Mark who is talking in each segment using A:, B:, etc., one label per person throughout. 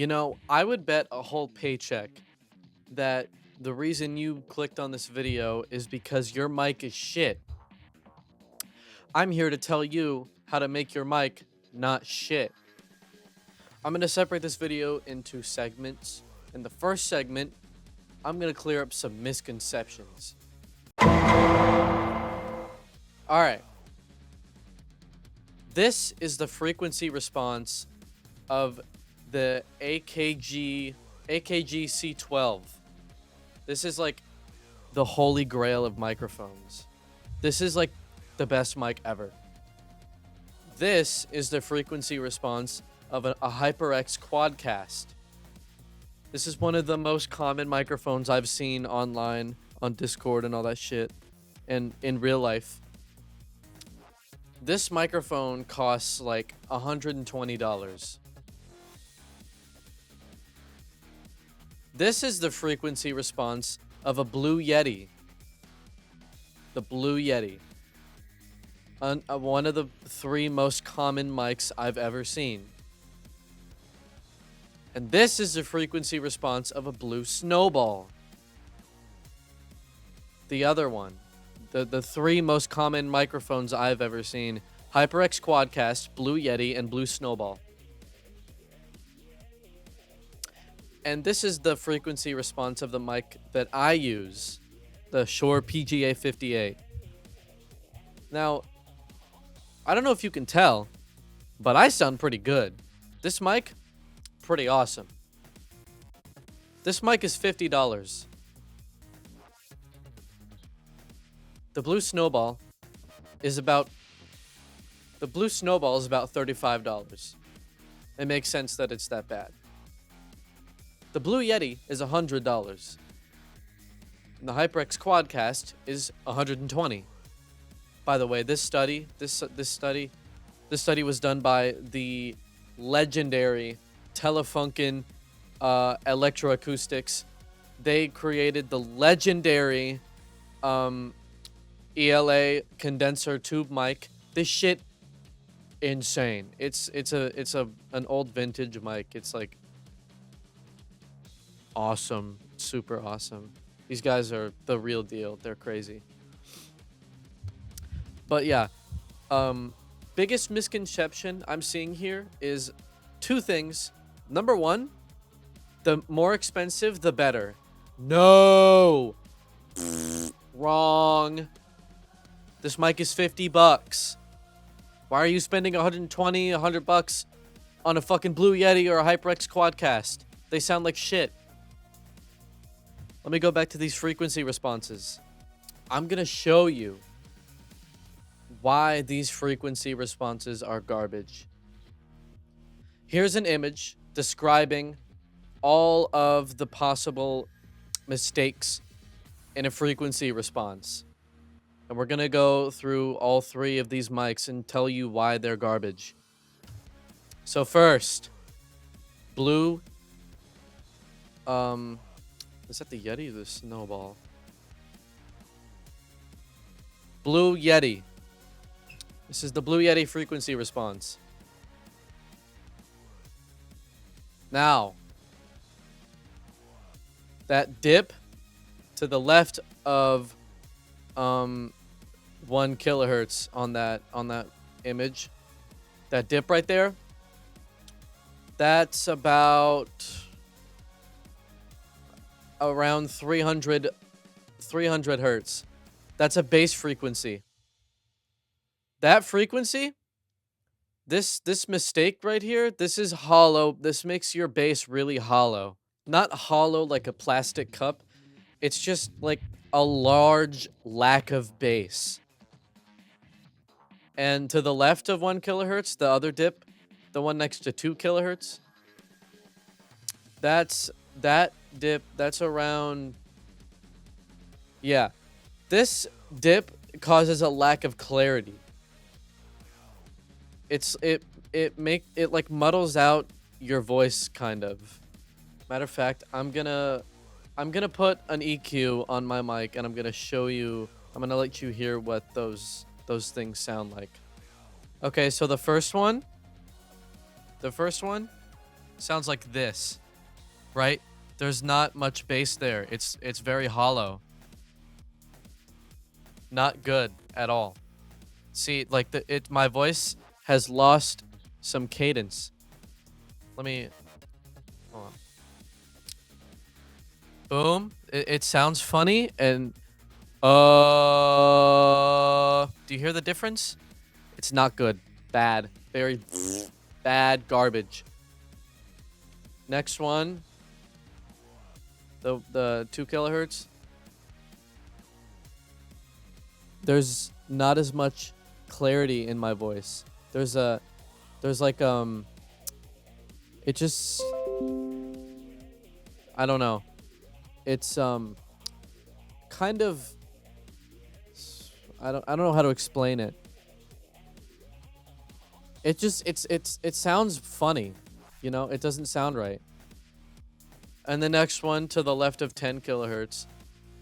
A: I would bet a whole paycheck that the reason you clicked on this video is because your mic is shit. I'm here to tell you how to make your mic not shit. I'm going to separate this video into segments. In the first segment, I'm going to clear up some misconceptions. All right. This is the frequency response of the AKG C12. This is like the holy grail of microphones. This is like the best mic ever. This is the frequency response of a HyperX Quadcast. This is one of the most common microphones I've seen online on Discord and all that shit, and in real life. This microphone costs like $120. This is the frequency response of a Blue Yeti. The Blue Yeti. One of the 3 most common mics I've ever seen. And this is the frequency response of a Blue Snowball. The other one. The 3 most common microphones I've ever seen. HyperX Quadcast, Blue Yeti, and Blue Snowball. And this is the frequency response of the mic that I use. The Shure PGA 58. Now, I don't know if you can tell, but I sound pretty good. This mic, pretty awesome. This mic is $50. The Blue Snowball is about $35. It makes sense that it's that bad. The Blue Yeti is $100. And the HyperX Quadcast is $120. By the way, this study was done by the legendary Telefunken Electroacoustics. They created the legendary ELA condenser tube mic. This shit insane. It's an old vintage mic. It's like awesome, super awesome. These guys are the real deal. They're crazy. But yeah, biggest misconception I'm seeing here is 2 things. Number 1, the more expensive, the better. No, wrong. This mic is $50. Why are you spending $100 on a fucking Blue Yeti or a HyperX Quadcast? They sound like shit. Let me go back to these frequency responses. I'm gonna show you why these frequency responses are garbage. Here's an image describing all of the possible mistakes in a frequency response. And we're going to go through all 3 of these mics and tell you why they're garbage. So first, Blue, is that the Yeti or the Snowball? Blue Yeti. This is the Blue Yeti frequency response. Now, that dip to the left of 1 kilohertz on that image, that dip right there, that's about around 300 hertz. That's a bass frequency. That frequency, this mistake right here, this is hollow. This makes your bass really hollow. Not hollow like a plastic cup. It's just like a large lack of bass. And to the left of 1 kilohertz, the other dip, the one next to 2 kilohertz, that dip, that's around, yeah. This dip causes a lack of clarity. It like muddles out your voice kind of. Matter of fact, I'm gonna put an EQ on my mic and I'm gonna show you. I'm gonna let you hear what those things sound like. Okay, so the first one sounds like this, right? There's not much bass there. It's very hollow. Not good at all. See, like my voice has lost some cadence. Let me hold on. Boom. It sounds funny and do you hear the difference? It's not good. Bad. Very bad garbage. Next one. The 2 kilohertz. There's not as much clarity in my voice. There's like it just, I don't know. It's kind of, I don't know how to explain it. It just it sounds funny, you know? It doesn't sound right. And the next one to the left of 10 kilohertz,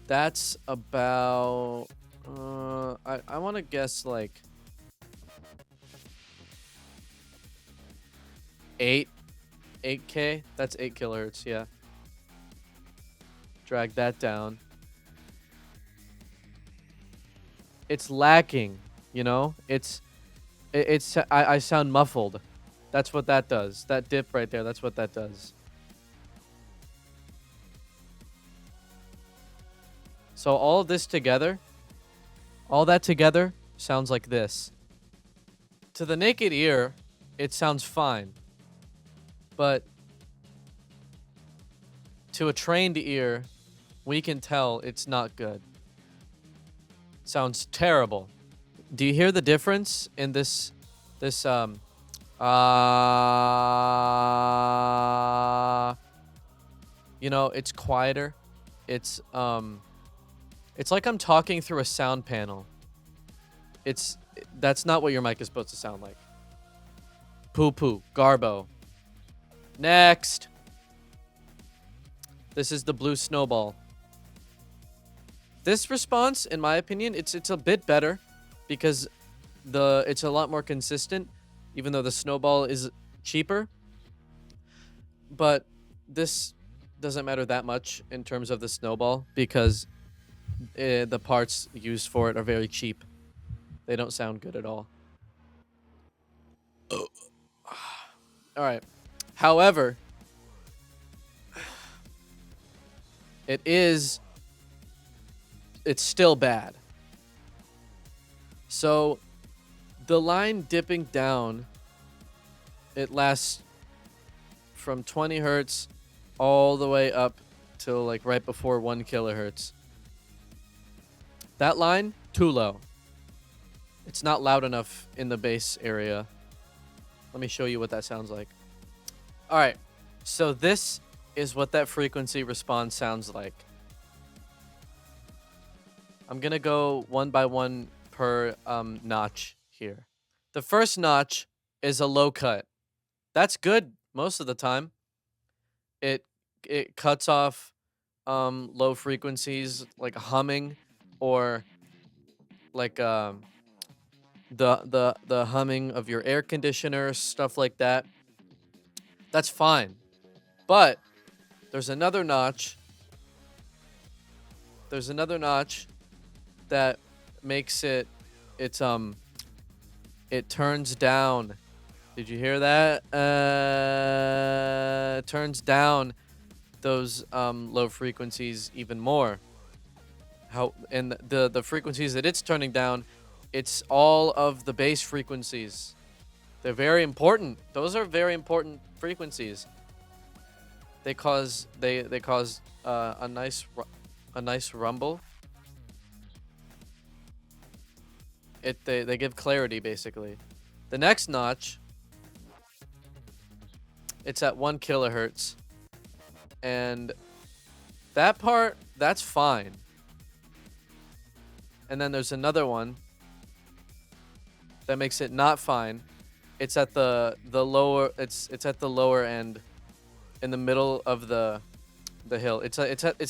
A: that's about I want to guess like 8K. That's 8 kilohertz, yeah. Drag that down. It's lacking, you know? I sound muffled. That's what that does. That dip right there, that's what that does. So all of this together, all that together sounds like this. To the naked ear, it sounds fine. But to a trained ear, we can tell it's not good. Sounds terrible. Do you hear the difference in this you know, it's quieter. It's like I'm talking through a sound panel. That's not what your mic is supposed to sound like. Poo poo, garbo. Next. This is the blue snowball. This response, in my opinion, it's a bit better because it's a lot more consistent, even though the snowball is cheaper. But this doesn't matter that much in terms of the snowball because the parts used for it are very cheap. They don't sound good at all. All right. However, it's still bad. So the line dipping down, it lasts from 20 hertz all the way up till like right before 1 kilohertz. That line, too low. It's not loud enough in the bass area. Let me show you what that sounds like. All right. So this is what that frequency response sounds like. I'm going to go one by one per notch here. The first notch is a low cut. That's good most of the time. It cuts off low frequencies like humming or like the humming of your air conditioner, stuff like that. That's fine. But there's another notch. There's another notch that makes it turns down. Did you hear that? It turns down those low frequencies even more. And the frequencies that it's turning down, it's all of the bass frequencies. They're very important. Those are very important frequencies. They cause a nice rumble. They give clarity basically. The next notch, it's at 1 kilohertz, and that part, that's fine. And then there's another one that makes it not fine. It's at the lower. It's at the lower end, in the middle of the hill. It's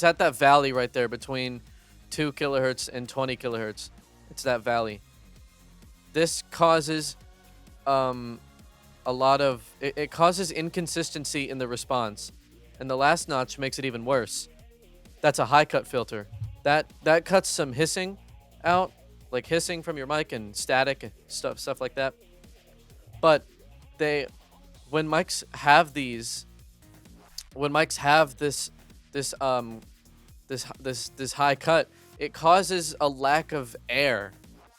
A: at that valley right there between 2 kilohertz and 20 kilohertz. It's that valley. This causes a a lot of it causes inconsistency in the response, and the last notch makes it even worse. That's a high cut filter. That cuts some hissing out, like hissing from your mic and static and stuff like that. But they when mics have these when mics have this high cut, it causes a lack of air.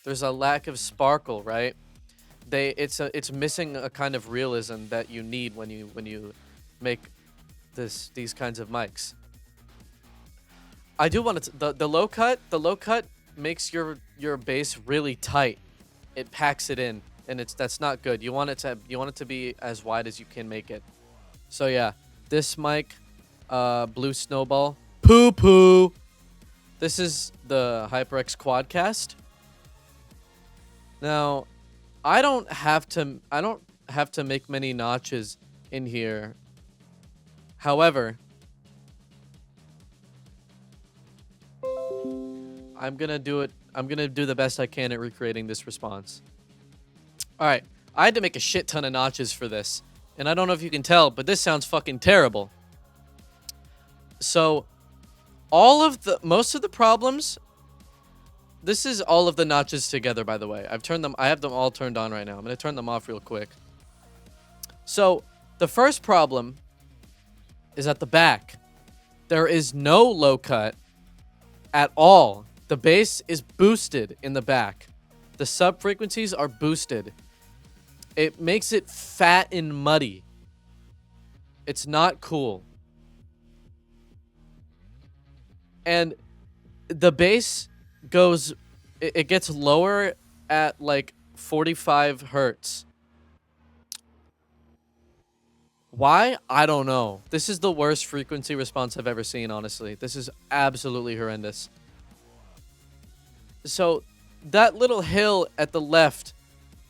A: There's a lack of sparkle, right? It's missing a kind of realism that you need when you make these kinds of mics. I do want to the low cut makes your bass really tight. It packs it in, and that's not good. You want it to be as wide as you can make it. So yeah, this mic, Blue Snowball, poo poo. This is the HyperX Quadcast. Now, I don't have to make many notches in here. However, I'm gonna do the best I can at recreating this response. All right, I had to make a shit ton of notches for this, and I don't know if you can tell, but this sounds fucking terrible. So, most of the problems. This is all of the notches together, by the way. I have them all turned on right now. I'm gonna turn them off real quick. So, the first problem is at the back. There is no low cut at all. The bass is boosted in the back. The sub frequencies are boosted. It makes it fat and muddy. It's not cool. And the bass it gets lower at like 45 hertz. Why? I don't know. This is the worst frequency response I've ever seen, honestly. This is absolutely horrendous. So, that little hill at the left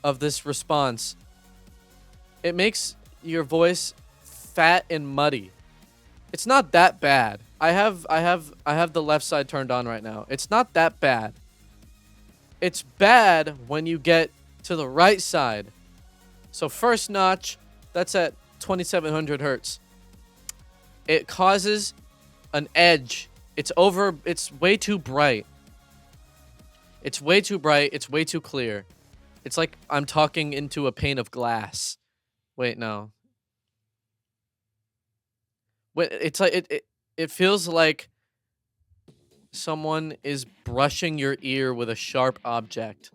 A: of this response, it makes your voice fat and muddy. It's not that bad. I have the left side turned on right now. It's not that bad. It's bad when you get to the right side. So first notch, that's at 2700 hertz. It causes an edge. It's way too bright. It's way too bright. It's way too clear. It's like I'm talking into a pane of glass. Wait, no. It's like it feels like someone is brushing your ear with a sharp object.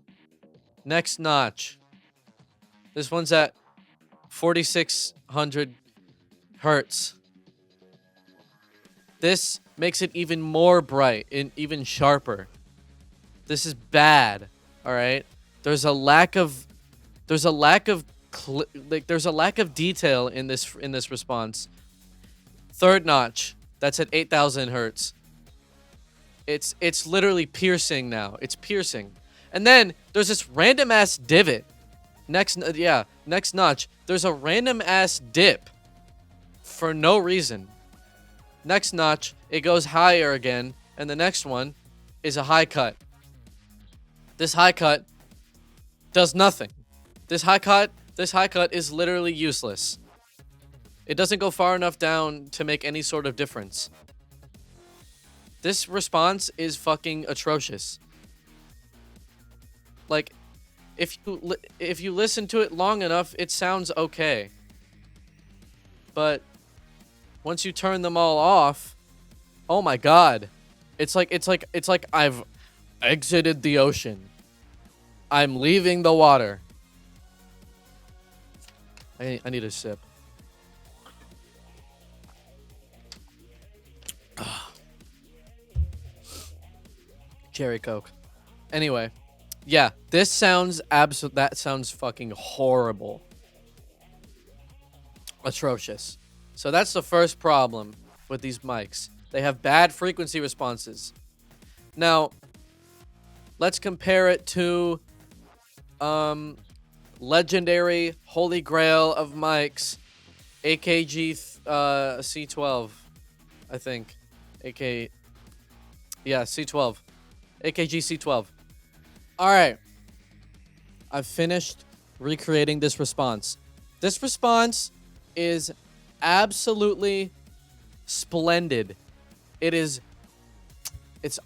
A: Next notch. This one's at 4600 hertz. This makes it even more bright and even sharper. This is bad. All right? There's a lack of detail in this response. Third notch, that's at 8000 hertz. It's literally piercing now. It's piercing. And then there's this random ass divot. Next notch, there's a random ass dip for no reason. Next notch, it goes higher again, and the next one is a high cut. This high cut does nothing. This high cut is literally useless. It doesn't go far enough down to make any sort of difference. This response is fucking atrocious. Like, if you listen to it long enough, it sounds okay. But once you turn them all off, oh my god. It's like I've exited the ocean. I'm leaving the water. I need a sip. Cherry Coke. Anyway, yeah, that sounds fucking horrible. Atrocious. So that's the first problem with these mics. They have bad frequency responses. Now, let's compare it to legendary holy grail of mics, AKG C12, I think. C12. AKG C12. All right. I've finished recreating this response. This response is absolutely splendid. It's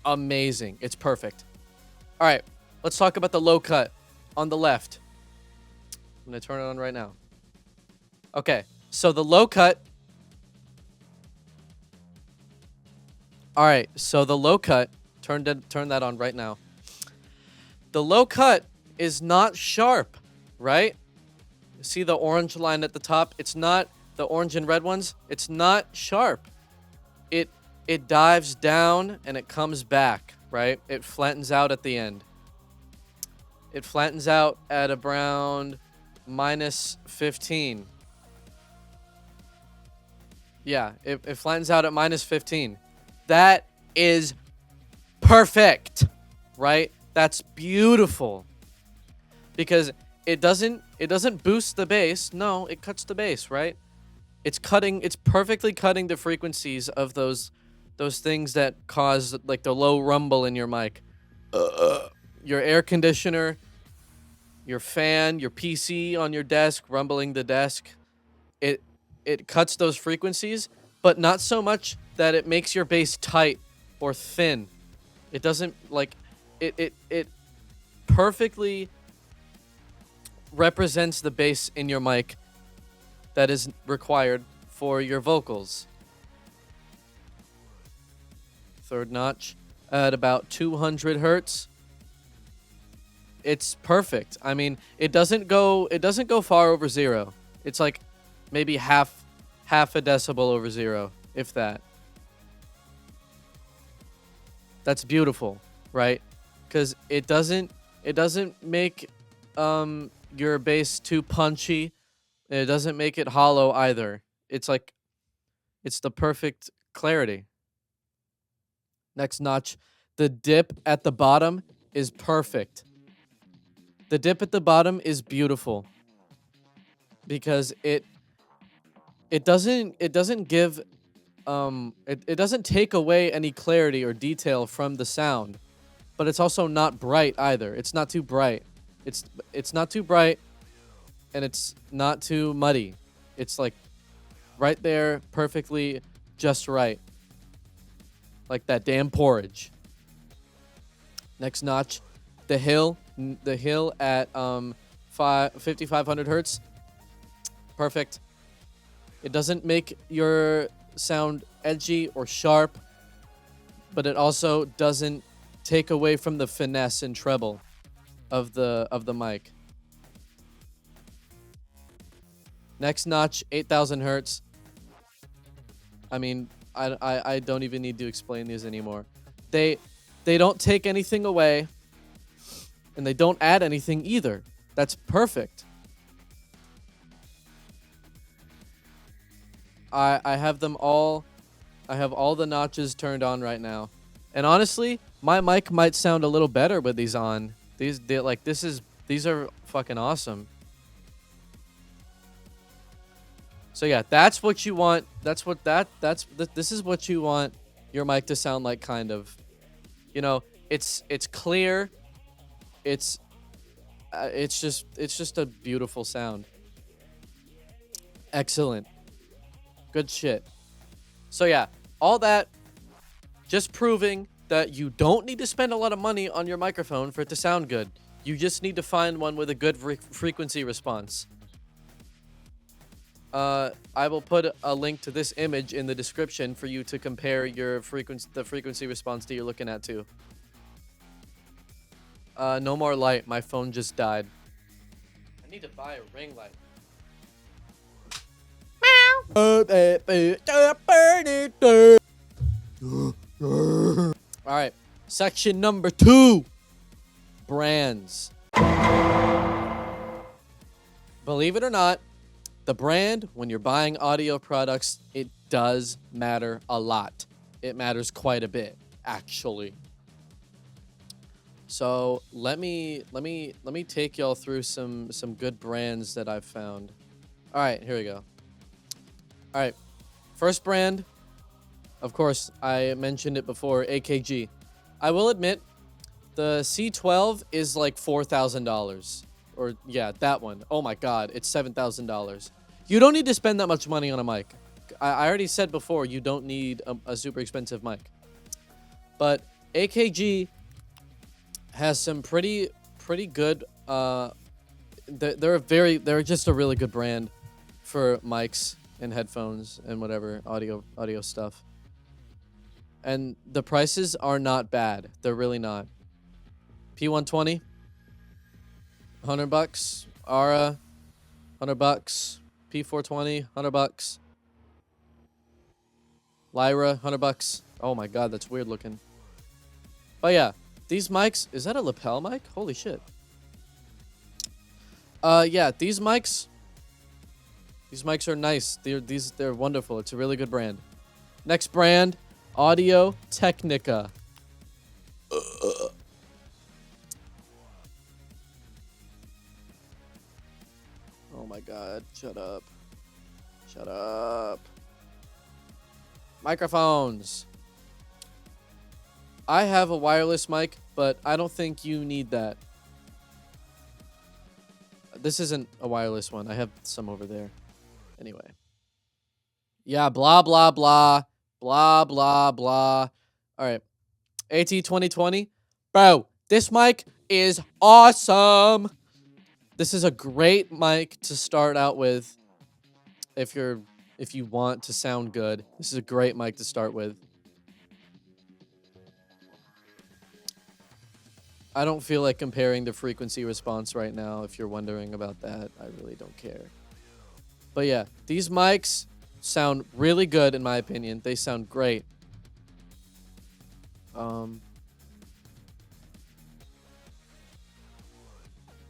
A: amazing. It's perfect. All right, let's talk about the low cut on the left. I'm going to turn it on right now. Okay, so the low cut. All right, so the low cut, turn that on right now. The low cut is not sharp, right? See the orange line at the top? It's not the orange and red ones. It's not sharp. It dives down and it comes back, right? It flattens out at the end. It flattens out at around -15. Yeah, it flattens out at -15. That is perfect, right? That's beautiful. Because it doesn't boost the bass. No, it cuts the bass, right? It's perfectly cutting the frequencies of those things that cause like the low rumble in your mic. Your air conditioner, your fan, your PC on your desk rumbling the desk. It cuts those frequencies, but not so much that it makes your bass tight or thin. It doesn't like it perfectly represents the bass in your mic that is required for your vocals. Third notch at about 200 hertz. It's perfect. I mean, it doesn't go far over 0. It's like maybe half a decibel over 0, if that. That's beautiful, right? Cuz it doesn't make your bass too punchy. It doesn't make it hollow either. It's like it's the perfect clarity. Next notch, the dip at the bottom is perfect. The dip at the bottom is beautiful because it doesn't give it doesn't take away any clarity or detail from the sound, but it's also not bright either. It's not too bright. It's not too bright and it's not too muddy. It's like right there, perfectly just right. Like that damn porridge. Next notch, the hill at 5500 hertz. Perfect. It doesn't make your sound edgy or sharp, but it also doesn't take away from the finesse and treble of the mic. Next notch, 8000 hertz. I mean, I don't even need to explain these anymore. They don't take anything away, and they don't add anything either. That's perfect. I have them all. I have all the notches turned on right now, and honestly, my mic might sound a little better with these on. These are fucking awesome. So yeah, that's what you want. This is what you want your mic to sound like, kind of. You know, it's clear. It's just a beautiful sound. Excellent. Good shit. So yeah, all that just proving that you don't need to spend a lot of money on your microphone for it to sound good. You just need to find one with a good frequency response. I will put a link to this image in the description for you to compare your the frequency response that you're looking at too. No more light. My phone just died. I need to buy a ring light. All right, section number 2, brands. Believe it or not, the brand, when you're buying audio products, it does matter a lot. It matters quite a bit, actually. So let me take y'all through some good brands that I've found. All right, here we go. All right, first brand, of course, I mentioned it before, AKG. I will admit, the C12 is like $4,000. or yeah, that one. Oh my god, it's $7,000. You don't need to spend that much money on a mic. I already said before, you don't need a super expensive mic. But AKG has some pretty good. They're just a really good brand for mics and headphones and whatever audio stuff. And the prices are not bad. They're really not. P120, $100. Ara, $100. P420, $100. Lyra, $100. Oh my god, that's weird looking. But yeah, these mics, is that a lapel mic? Holy shit. Yeah, these mics are nice. They're wonderful. It's a really good brand. Next brand, Audio Technica. Oh my god, shut up. Shut up. Microphones. I have a wireless mic, but I don't think you need that. This isn't a wireless one. I have some over there. Anyway. Yeah, blah, blah, blah. Blah, blah, blah. All right. AT2020. Bro, this mic is awesome. This is a great mic to start out with if you want to sound good. This is a great mic to start with. I don't feel like comparing the frequency response right now. If you're wondering about that, I really don't care. But yeah, these mics sound really good in my opinion. They sound great.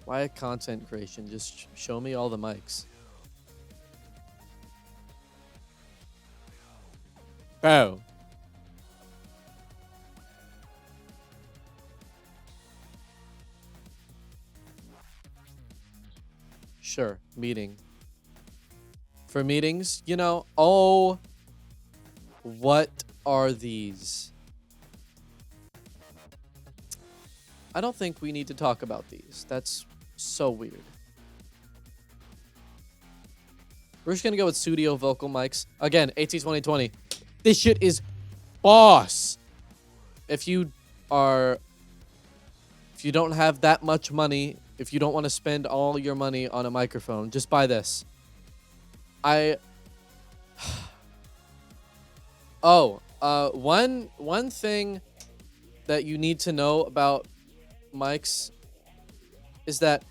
A: Why content creation? Just show me all the mics. Oh. Sure, meeting. For meetings, you know, oh, what are these? I don't think we need to talk about these. That's so weird. We're just gonna go with studio vocal mics. Again, AT2020. This shit is boss. If you don't have that much money, if you don't want to spend all your money on a microphone, just buy this. One thing that you need to know about mics is that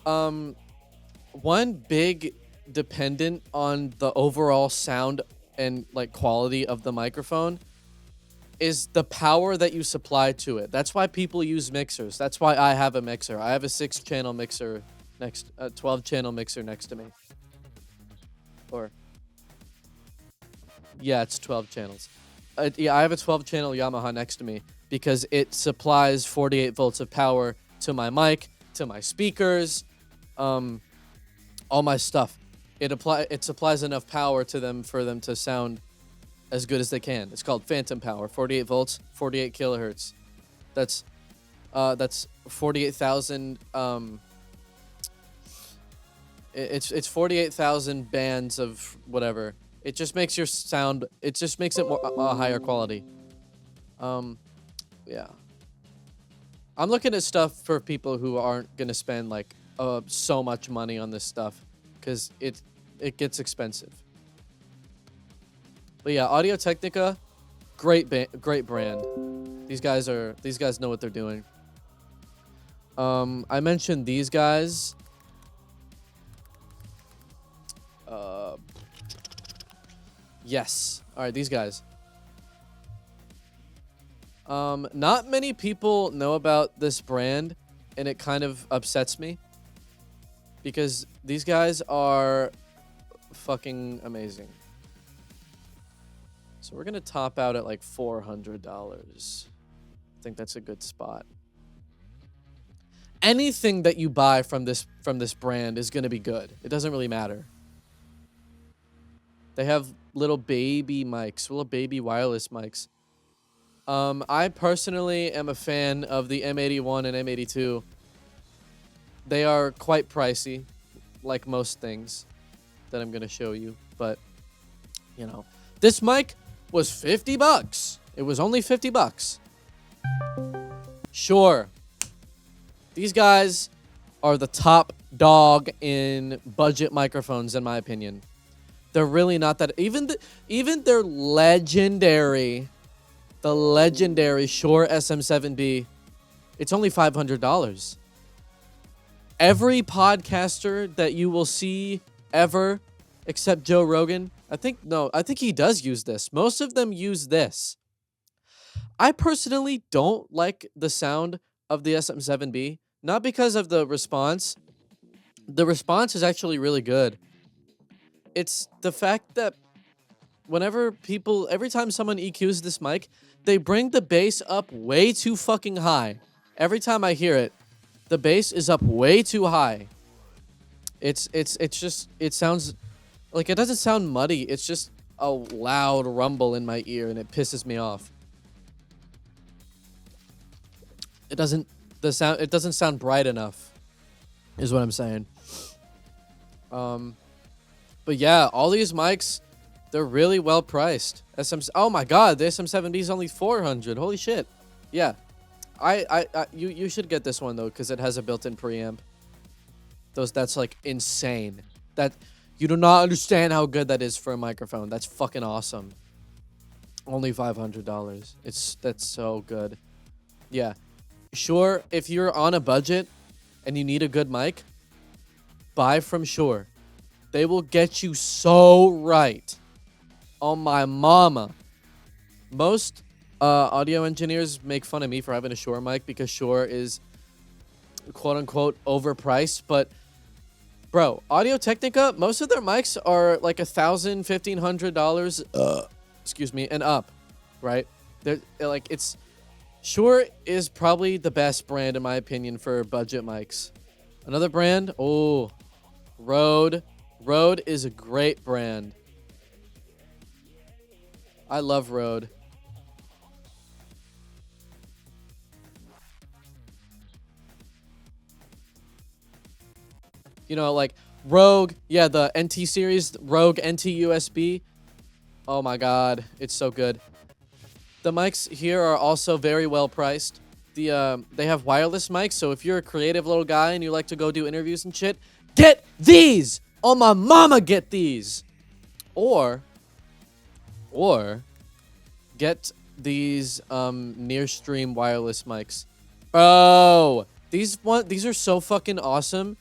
A: one big dependent on the overall sound and like quality of the microphone is the power that you supply to it. That's why people use mixers. That's why I have a mixer. I have a 6-channel mixer next, 12-channel mixer next to me. Or yeah, it's 12 channels. Yeah, I have a 12-channel Yamaha next to me because it supplies 48 volts of power to my mic, to my speakers, all my stuff. It supplies enough power to them for them to sound as good as they can. It's called phantom power, 48 volts, 48 kilohertz. That's 48,000 it's 48,000 bands of whatever. It just makes your sound, it just makes it more higher quality. Yeah. I'm looking at stuff for people who aren't going to spend like so much money on this stuff cuz it gets expensive. But yeah, Audio Technica, great brand. These guys know what they're doing. I mentioned these guys. Yes. All right, these guys. Not many people know about this brand, and it kind of upsets me because these guys are fucking amazing. So we're gonna top out at like $400. I think that's a good spot. Anything that you buy from this brand is gonna be good. It doesn't really matter. They have little baby mics, little baby wireless mics. I personally am a fan of the M81 and M82. They are quite pricey, like most things that I'm gonna show you. But you know, this mic was $50. It was only $50. Shure. These guys are the top dog in budget microphones, in my opinion. They're really not that. Even their legendary, the legendary Shure SM7B, it's only $500. Every podcaster that you will see ever, except Joe Rogan, I think he does use this. Most of them use this. I personally don't like the sound of the SM7B, not because of the response. The response is actually really good. It's the fact that every time someone EQs this mic, they bring the bass up way too fucking high. Every time I hear it, the bass is up way too high. It sounds like, it doesn't sound muddy. It's just a loud rumble in my ear, and it pisses me off. It doesn't sound bright enough, is what I'm saying. But yeah, all these mics, they're really well priced. Oh my god, the SM7B is only $400. Holy shit. Yeah. You should get this one though, because it has a built-in preamp. That's like insane. That you do not understand how good that is for a microphone. That's fucking awesome. Only $500. That's so good. Yeah. Sure, if you're on a budget and you need a good mic, buy from Shure. They will get you so right. On my mama. Most audio engineers make fun of me for having a Shure mic because Shure is quote unquote overpriced, but bro, Audio Technica, most of their mics are like $1,000, $1,500 excuse me, and up, right? They're like, Shure is probably the best brand in my opinion for budget mics. Another brand, Rode. Rode is a great brand. I love Rode. You know, like Rogue, yeah, the NT series, Rogue NT USB. Oh my god, it's so good. The mics here are also very well priced. They have wireless mics, so if you're a creative little guy and you like to go do interviews and shit, get these! Oh my mama, get these! Or get these Nearstream wireless mics. Bro, these are so fucking awesome.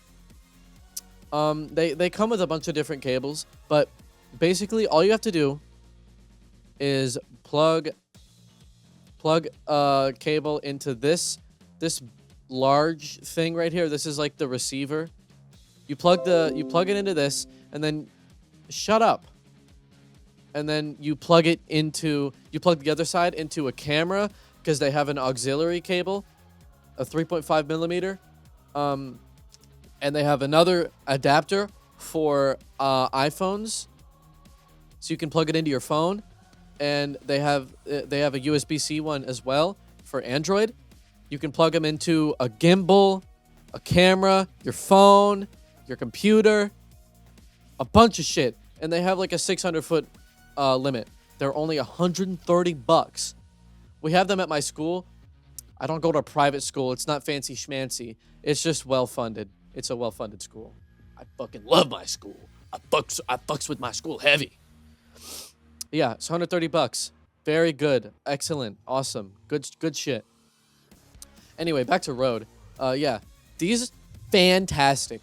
A: They come with a bunch of different cables, but basically all you have to do is plug a cable into this large thing right here. This is like the receiver. You plug it into this, and then shut up. And then you plug the other side into a camera, because they have an auxiliary cable, a 3.5 millimeter. And they have another adapter for iPhones, so you can plug it into your phone. And they have a USB-C one as well for Android. You can plug them into a gimbal, a camera, your phone, your computer, a bunch of shit. And they have like a 600-foot limit. They're only $130. We have them at my school. I don't go to a private school. It's not fancy schmancy. It's just well-funded. It's a well-funded school. I fucking love my school. I fucks with my school heavy. Yeah, it's $130. Very good. Excellent. Awesome. Good shit. Anyway, back to Rode. Yeah. These fantastic.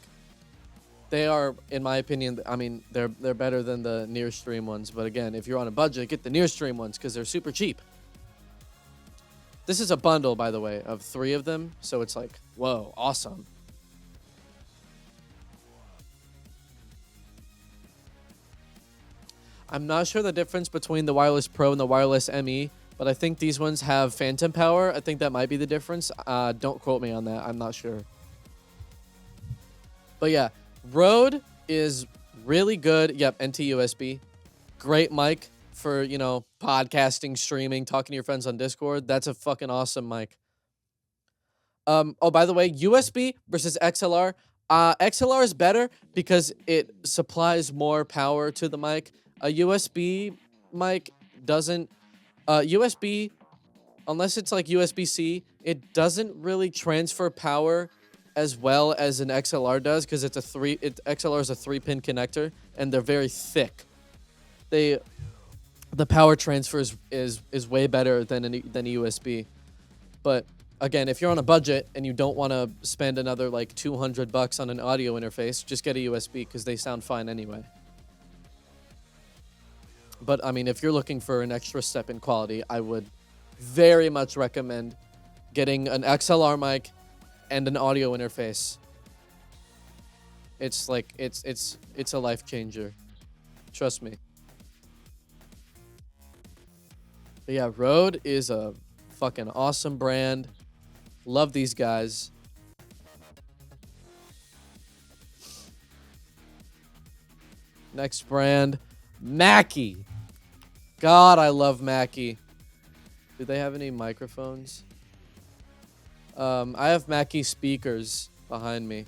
A: They are, in my opinion, I mean, they're better than the Nearstream ones, but again, if you're on a budget, get the Nearstream ones because they're super cheap. This is a bundle, by the way, of 3 of them, so it's like, whoa, awesome. I'm not sure the difference between the Wireless Pro and the Wireless ME, but I think these ones have phantom power. I think that might be the difference. Don't quote me on that. I'm not sure. But yeah, Rode is really good. Yep, NT USB. Great mic for, you know, podcasting, streaming, talking to your friends on Discord. That's a fucking awesome mic. Oh, by the way, USB versus XLR. XLR is better because it supplies more power to the mic. A USB mic doesn't. USB, unless it's like USB-C, it doesn't really transfer power as well as an XLR does because it's a XLR is a 3-pin connector and they're very thick. The power transfer is way better than a USB. But again, if you're on a budget and you don't want to spend another like $200 on an audio interface, just get a USB because they sound fine anyway. But I mean, if you're looking for an extra step in quality, I would very much recommend getting an XLR mic and an audio interface. It's like it's a life changer. Trust me. But yeah, Rode is a fucking awesome brand. Love these guys. Next brand, Mackie. God, I love Mackie. Do they have any microphones? I have Mackie speakers behind me.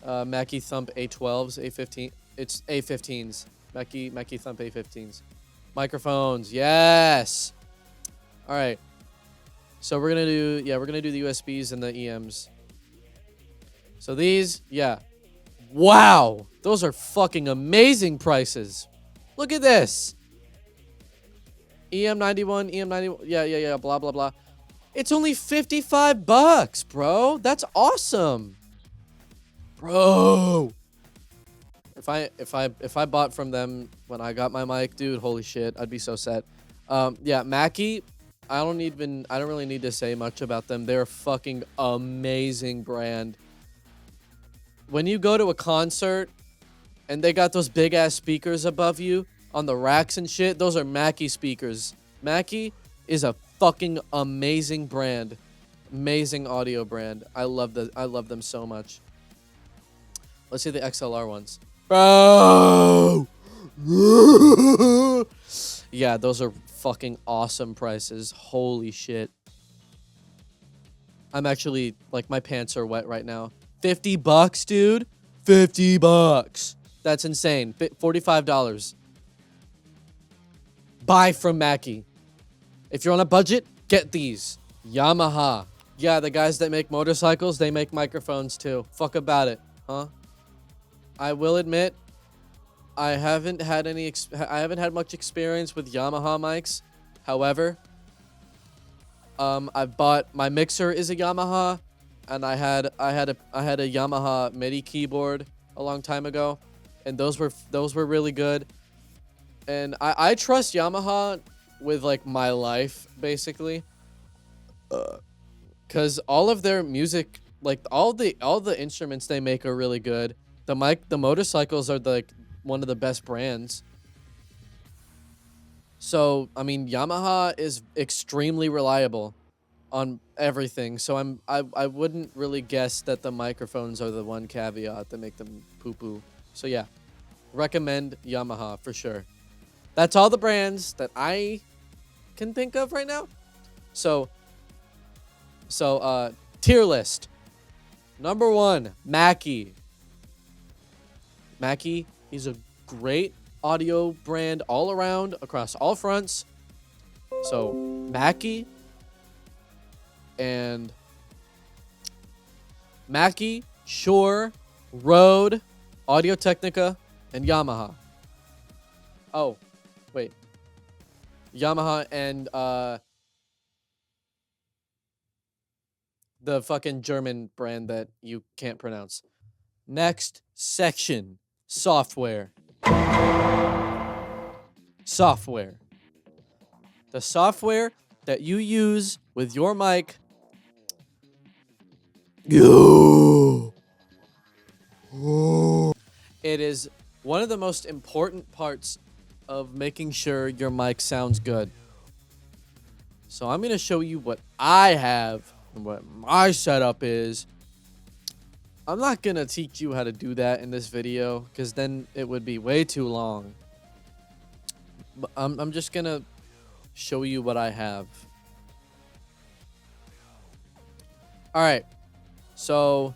A: Mackie Thump A12s, A15. It's A15s. Mackie Thump A15s. Microphones, yes. All right. So we're gonna do the USBs and the EMs. So these, yeah. Wow, those are fucking amazing prices. Look at this. EM91, EM91, yeah, blah, blah, blah. It's only $55, bro. That's awesome. Bro. If I bought from them when I got my mic, dude, holy shit, I'd be so set. Yeah, Mackie, I don't really need to say much about them. They're a fucking amazing brand. When you go to a concert and they got those big ass speakers above you on the racks and shit, those are Mackie speakers. Mackie is a fucking amazing brand. Amazing audio brand. I love them so much. Let's see the XLR ones. Bro! Yeah, those are fucking awesome prices. Holy shit. I'm actually, like, my pants are wet right now. $50, dude? $50. That's insane. $45. Buy from Mackie. If you're on a budget, get these. Yamaha. Yeah, the guys that make motorcycles, they make microphones too. Fuck about it, huh? I will admit, I haven't had much experience with Yamaha mics. However, I've bought, my mixer is a Yamaha, and I had a Yamaha MIDI keyboard a long time ago, and those were really good. And I trust Yamaha with like my life basically, cause all of their music, like all the instruments they make are really good. The motorcycles are like one of the best brands. So, I mean, Yamaha is extremely reliable on everything. So I wouldn't really guess that the microphones are the one caveat that make them poo-poo. So yeah, recommend Yamaha for sure. That's all the brands that I can think of right now. So tier list. Number 1, Mackie. Mackie is a great audio brand all around, across all fronts. So Mackie and Mackie, Shure, Rode, Audio-Technica, and Yamaha. Oh, wait. Yamaha and the fucking German brand that you can't pronounce. Next section, software. Software. The software that you use with your mic. It is one of the most important parts of making sure your mic sounds good. So I'm going to show you what I have and what my setup is. I'm not going to teach you how to do that in this video because then it would be way too long. But I'm just going to show you what I have. All right. So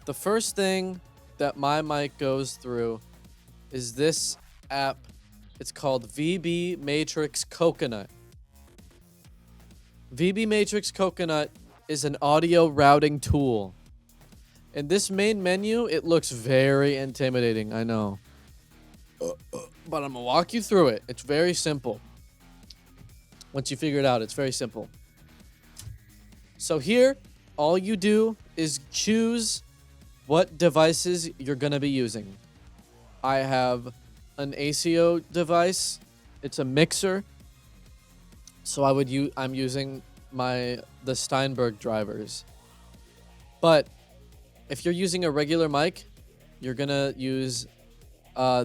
A: the first thing that my mic goes through is this app. It's called VB Matrix Coconut. VB Matrix Coconut is an audio routing tool. In this main menu, it looks very intimidating, I know. But I'm gonna walk you through it. It's very simple. Once you figure it out, it's very simple. So here, all you do is choose what devices you're gonna be using. I have an ACO device. It's a mixer. So I'm using the Steinberg drivers. But if you're using a regular mic, you're gonna use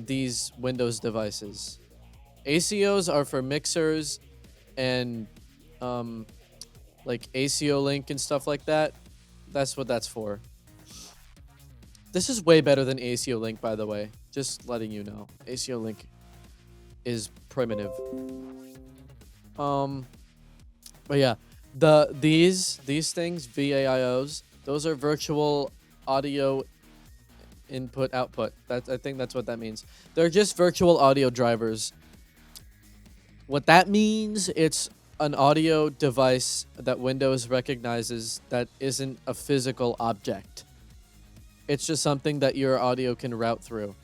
A: these Windows devices. ACOs are for mixers and like ACO Link and stuff like that. That's what that's for. This is way better than ACO Link, by the way. Just letting you know. ACO Link is primitive. But yeah, these things, VAIOs, those are virtual audio input output. I think that's what that means. They're just virtual audio drivers. What that means, it's an audio device that Windows recognizes that isn't a physical object. It's just something that your audio can route through.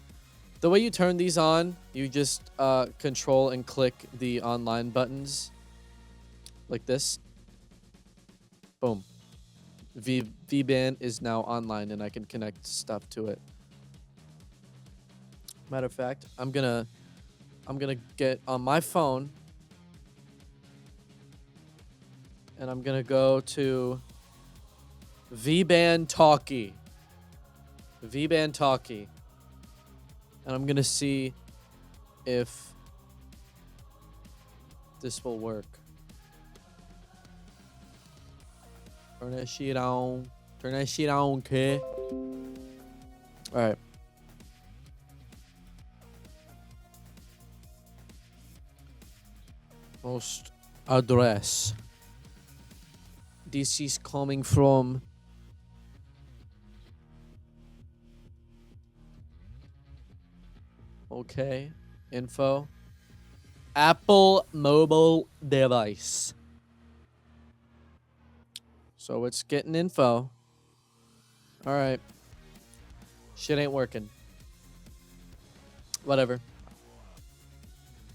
A: The way you turn these on, you just control and click the online buttons like this. Boom. VBand is now online and I can connect stuff to it. Matter of fact, I'm gonna get on my phone and I'm gonna go to VBand Talkie. VBand Talkie. And I'm gonna see if this will work. Turn that shit on. Turn that shit on, kid. Alright. Post address. This is coming from okay. Info. Apple mobile device. So it's getting info. Alright. Shit ain't working. Whatever.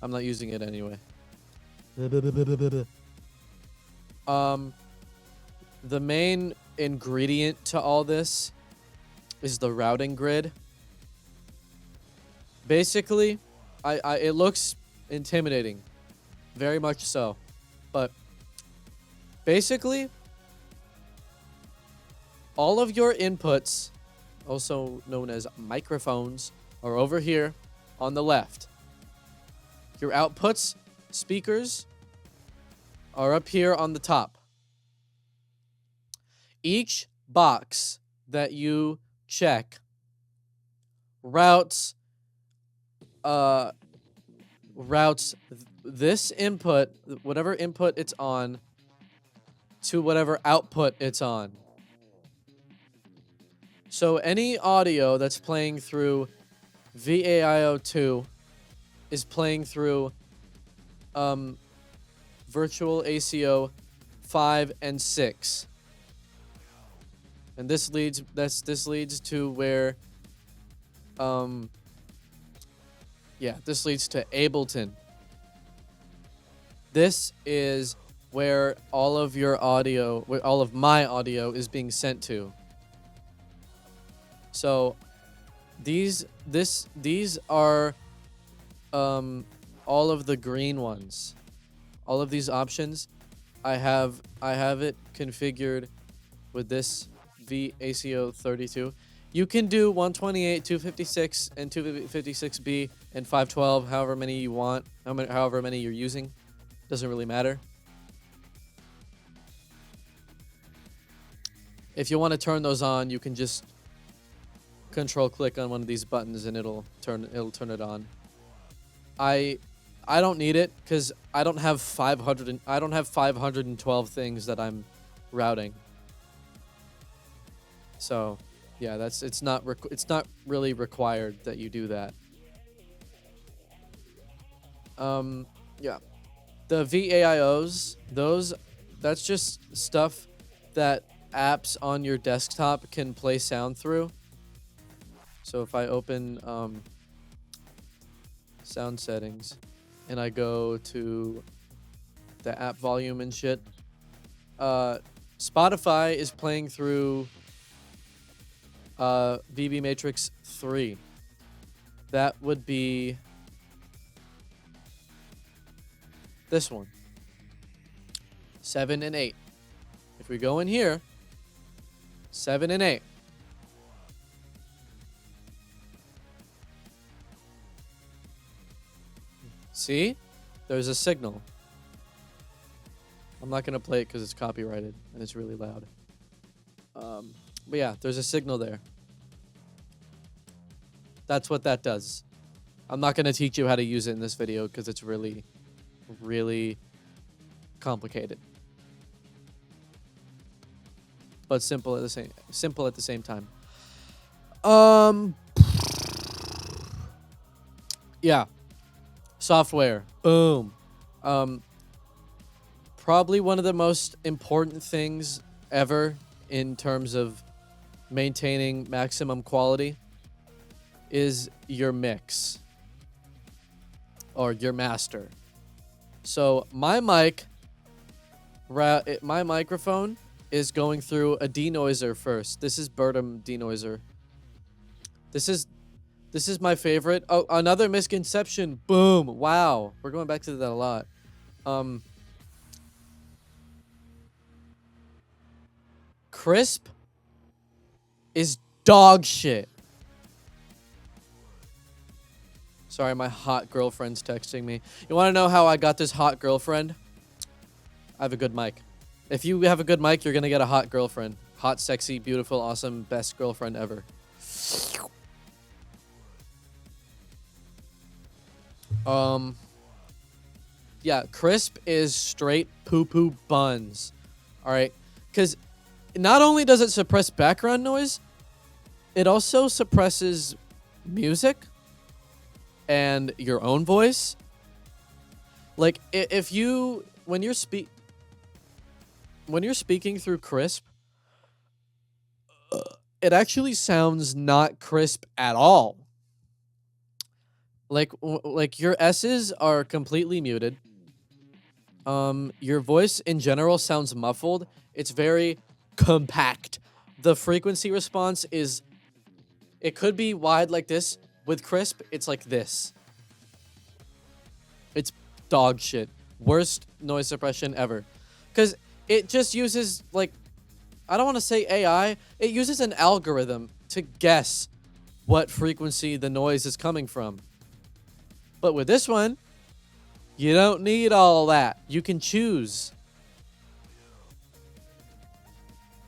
A: I'm not using it anyway. The main ingredient to all this is the routing grid. Basically, it looks intimidating. Very much so. But basically, all of your inputs, also known as microphones, are over here on the left. Your outputs, speakers, are up here on the top. Each box that you check routes this input, whatever input it's on, to whatever output it's on. So any audio that's playing through VAIO2 is playing through virtual ACO 5 and 6. And this leads to where this leads to Ableton. This is where all of my audio is being sent to. So these are all of the green ones. All of these options, I have it configured with this VACO 32. You can do 128, 256, and 256B and 512, however many you want, however many you're using. Doesn't really matter. If you want to turn those on, you can just control click on one of these buttons and it'll turn it on. I don't need it because I don't have 512 things that I'm routing. So, yeah, it's not really required that you do that. Yeah. The VAIOs, that's just stuff that apps on your desktop can play sound through. So if I open sound settings and I go to the app volume and shit, Spotify is playing through VB Matrix 3. That would be this one. 7 and 8. If we go in here, 7 and 8. See? There's a signal. I'm not going to play it because it's copyrighted and it's really loud. But yeah, there's a signal there. That's what that does. I'm not going to teach you how to use it in this video because it's really, really complicated. But simple at the same time. Yeah. Software. Boom. Probably one of the most important things ever in terms of maintaining maximum quality is your mix or your master. So my microphone is going through a denoiser first. This is Bertum denoiser. This is my favorite. Oh, another misconception. Boom. Wow. We're going back to that a lot. Crisp is dog shit. Sorry, my hot girlfriend's texting me. You want to know how I got this hot girlfriend? I have a good mic. If you have a good mic, you're going to get a hot girlfriend. Hot, sexy, beautiful, awesome, best girlfriend ever. Yeah, crisp is straight poo-poo buns. All right? Because not only does it suppress background noise, it also suppresses music and your own voice. Like if you when you're speaking through crisp, it actually sounds not crisp at all. Like your S's are completely muted. Your voice in general sounds muffled. It's very compact. The frequency response is, it could be wide like this. With crisp, it's like this. It's dog shit. Worst noise suppression ever. Because it just uses, like, I don't want to say AI. It uses an algorithm to guess what frequency the noise is coming from. But with this one, you don't need all that. You can choose.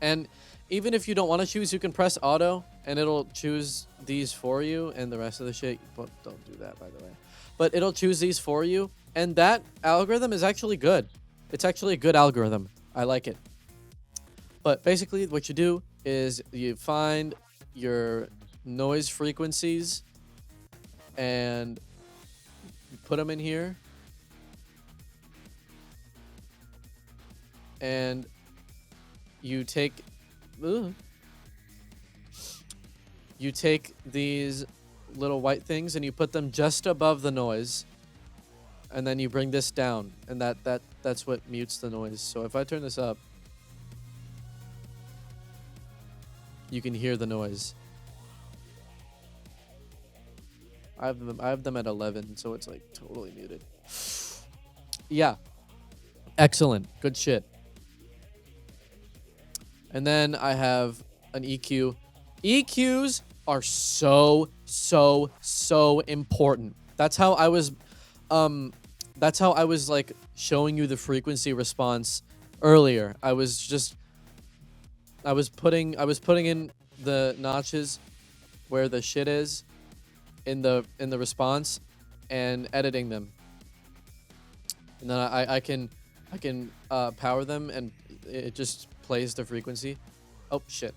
A: And even if you don't want to choose, you can press auto and it'll choose these for you and the rest of the shit. But don't do that, by the way. But it'll choose these for you. And that algorithm is actually good. It's actually a good algorithm. I like it. But basically what you do is you find your noise frequencies and you put them in here. And you take these little white things and you put them just above the noise, and then you bring this down, and that's what mutes the noise. So if I turn this up, you can hear the noise. I have them at 11, so it's like totally muted. Yeah. Excellent. Good shit. And then I have an EQ. EQs are so important. That's how I was like showing you the frequency response earlier. I was putting in the notches where the shit is in the response and editing them. And then I can power them and it just plays the frequency. Oh shit.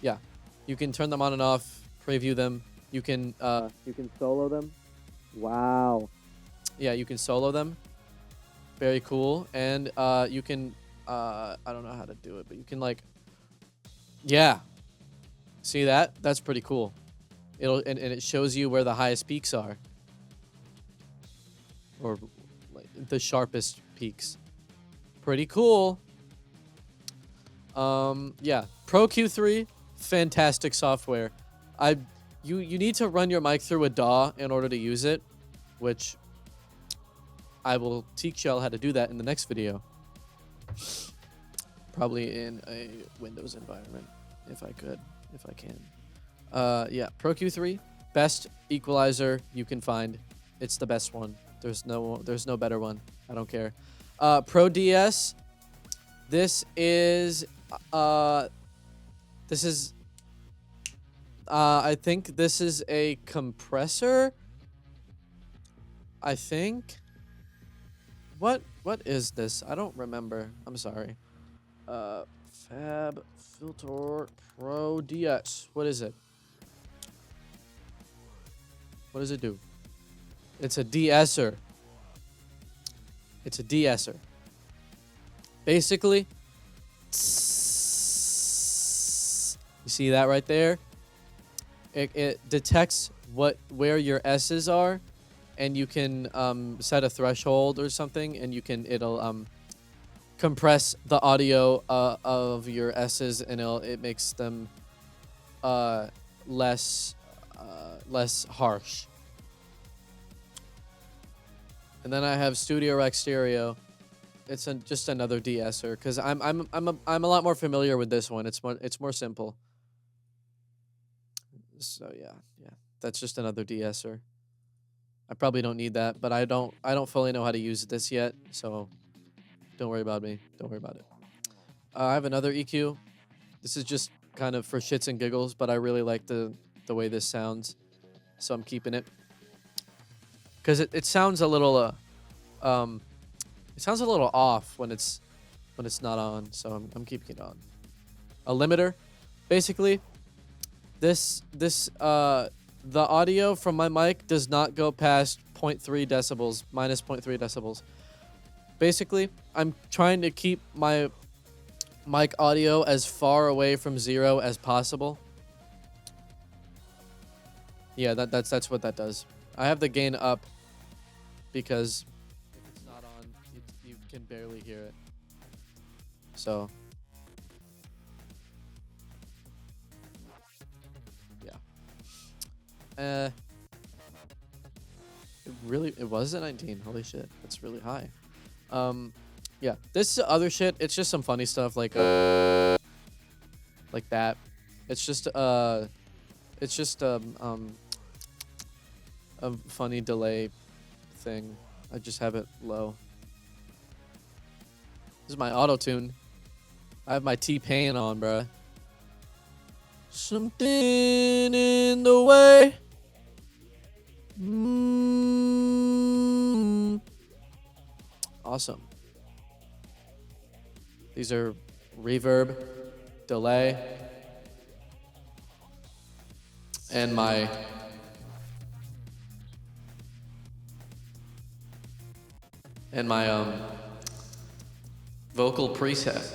A: yeah, you can turn them on and off, preview them. You can solo them. Wow. Yeah, you can solo them. Very cool. And you can I don't know how to do it, but you can like, yeah. See that? That's pretty cool. And it shows you where the highest peaks are, or like the sharpest peaks. Pretty cool. Yeah, Pro Q3, fantastic software. You need to run your mic through a DAW in order to use it, which I will teach y'all how to do that in the next video. Probably in a Windows environment, if I can. Yeah, Pro Q3, best equalizer you can find. It's the best one. There's no better one. I don't care. Pro DS. This is I think this is a compressor. I think. What is this? I don't remember. I'm sorry. Fab Filter Pro DS. What is it? What does it do? It's a de-esser. It's a de-esser. Basically, you see that right there? It detects where your S's are, and you can set a threshold or something, and it'll compress the audio of your S's, and it makes them less harsh. And then I have Studio Rec Stereo. It's just another de-esser because I'm a lot more familiar with this one. It's more simple. So yeah, that's just another de-esser. I probably don't need that, but I don't fully know how to use this yet, so don't worry about me. Don't worry about it. I have another EQ. This is just kind of for shits and giggles, but I really like the way this sounds, so I'm keeping it. Because it sounds a little off when it's not on, so I'm keeping it on. A limiter, basically. The audio from my mic does not go past 0.3 decibels, minus 0.3 decibels. Basically, I'm trying to keep my mic audio as far away from 0 as possible. Yeah, that's what that does. I have the gain up because if it's not on, you can barely hear it. So yeah. It was a 19. Holy shit, that's really high. Yeah, this other shit, it's just some funny stuff like that. It's just a funny delay thing. I just have it low. This is my auto tune. I have my T-Pain on, bruh. Something in the way. Awesome. These are reverb, delay, and my vocal preset.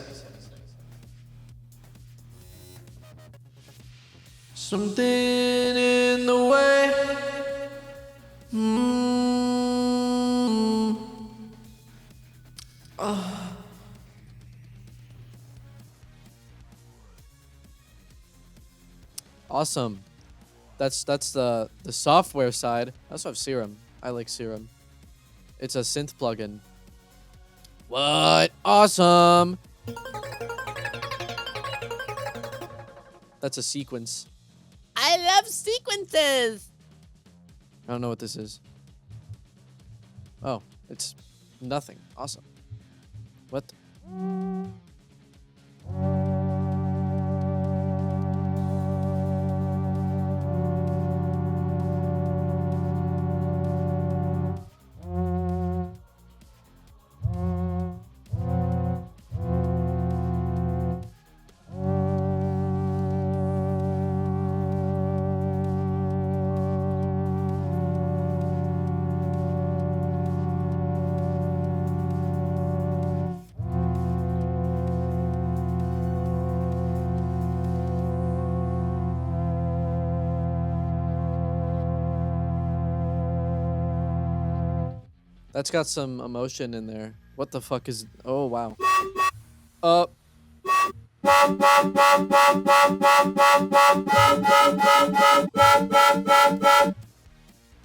A: Something in the way. Awesome. That's the software side. I also have Serum. I like Serum. It's a synth plugin. What? Awesome. That's a sequence.
B: I love sequences.
A: I don't know what this is. Oh, it's nothing. Awesome. What? That's got some emotion in there. What the fuck is... Oh, wow. Uh...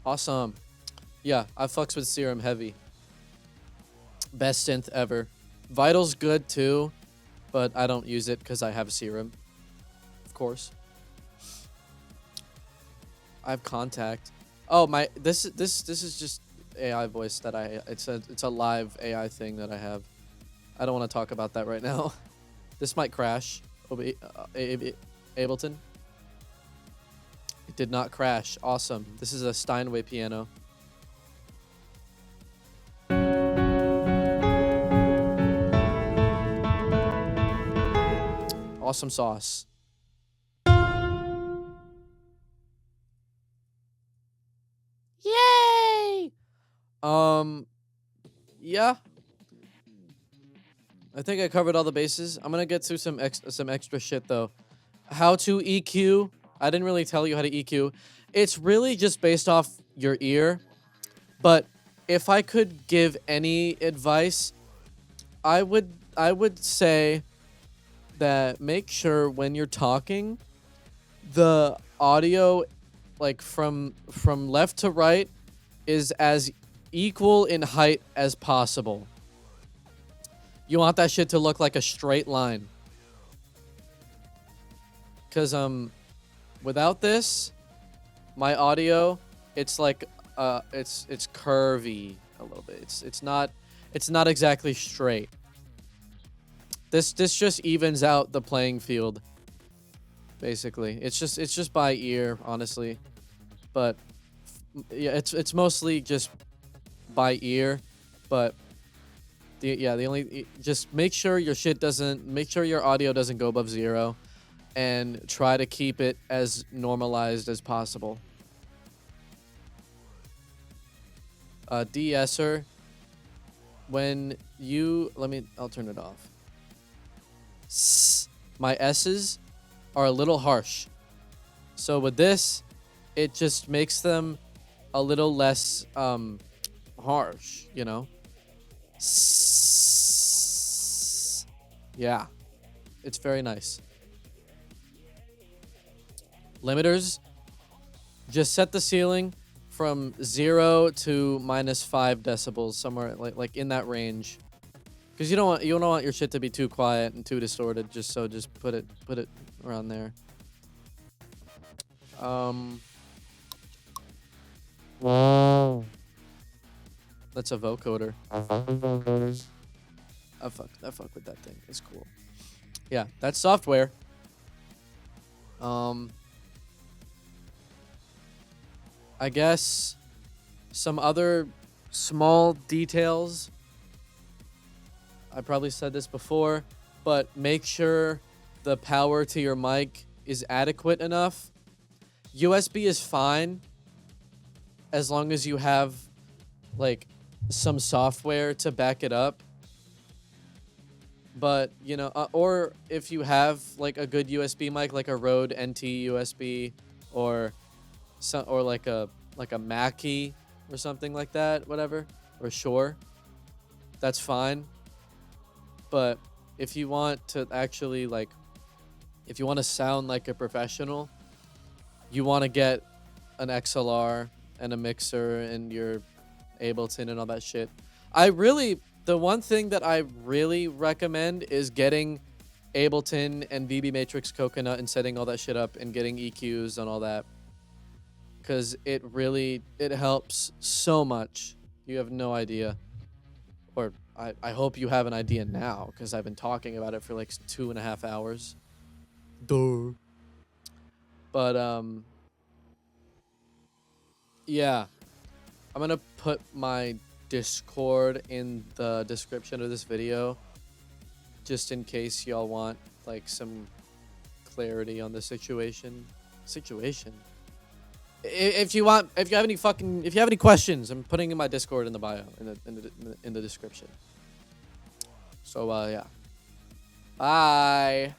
A: Awesome. Yeah, I fucks with Serum heavy. Best synth ever. Vital's good too, but I don't use it because I have Serum. Of course. I have Contact. Oh my! This is just AI voice that it's a live AI thing that I have. I don't want to talk about that right now. This might crash. Ableton. It did not crash. Awesome. This is a Steinway piano. Awesome sauce.
B: Yay!
A: Yeah. I think I covered all the bases. I'm gonna get to some extra shit though. How to EQ. I didn't really tell you how to EQ. It's really just based off your ear. But if I could give any advice, I would say that make sure when you're talking, the audio, like from left to right, is as equal in height as possible. You want that shit to look like a straight line. Cause without this, my audio, it's like it's curvy a little bit. It's not exactly straight. This just evens out the playing field. Basically, it's just by ear, honestly. But yeah, it's mostly just by ear, but the only just make sure your audio doesn't go above 0 and try to keep it as normalized as possible. De-esser, when you I'll turn it off. My S's are a little harsh. So with this, it just makes them a little less harsh, you know? Yeah. It's very nice. Limiters, just set the ceiling from 0 to -5 decibels, somewhere like in that range. Because you don't want your shit to be too quiet and too distorted. Just put it around there. That's a vocoder. I fuck with that thing. It's cool. Yeah, that's software. I guess some other small details. I probably said this before, but make sure the power to your mic is adequate enough. USB is fine as long as you have like some software to back it up. But, you know, or if you have like a good USB mic, like a Rode NT USB or like a Mackie or something like that, whatever, or Shure, that's fine. But if you want to actually if you want to sound like a professional, you want to get an XLR and a mixer and your Ableton and all that shit. The one thing that I really recommend is getting Ableton and VB Matrix Coconut and setting all that shit up and getting EQs and all that. Because it helps so much. You have no idea. Or I hope you have an idea now, because I've been talking about it for like 2.5 hours. Duh. But, yeah. I'm gonna put my Discord in the description of this video, just in case y'all want like some clarity on the situation. If you have any questions, I'm putting in my Discord in the bio in the description. So yeah. Bye.